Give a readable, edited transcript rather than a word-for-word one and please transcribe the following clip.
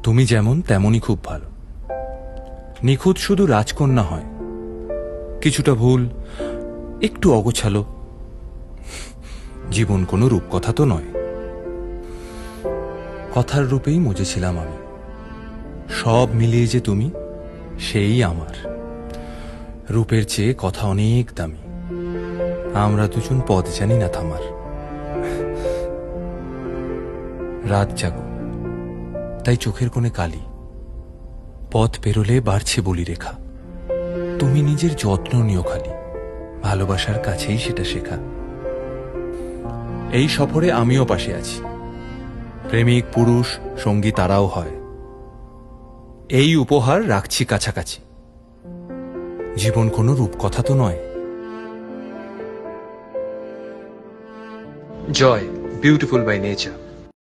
তুমি যেমন তেমনই খুব ভালো। নিখুঁত শুধু রাজকন্যা হয়, কিছুটা ভুল, একটু অগোছালো। জীবন কোনো রূপকথা তো নয়। কথার রূপেই মজেছিলাম আমি। সব মিলিয়ে যে তুমি, সেই আমার। রূপের চেয়ে কথা অনেক দামি। আমরা দুজন পথ জানি না থামার। রাত জাগো, তাই চোখের কোণে কালি। পথ পেরোলে বাড়ছে বলি রেখা। তুমি নিজের যত্ন নিও খালি, ভালোবাসার কাছেই সেটা শেখা। এই সফরে আমিও পাশে আছি। প্রেমিক পুরুষ সঙ্গী তারাও হয়। এই উপহার রাখছি কাছাকাছি। জীবন কোনো রূপকথা তো নয়। Joy, beautiful by nature.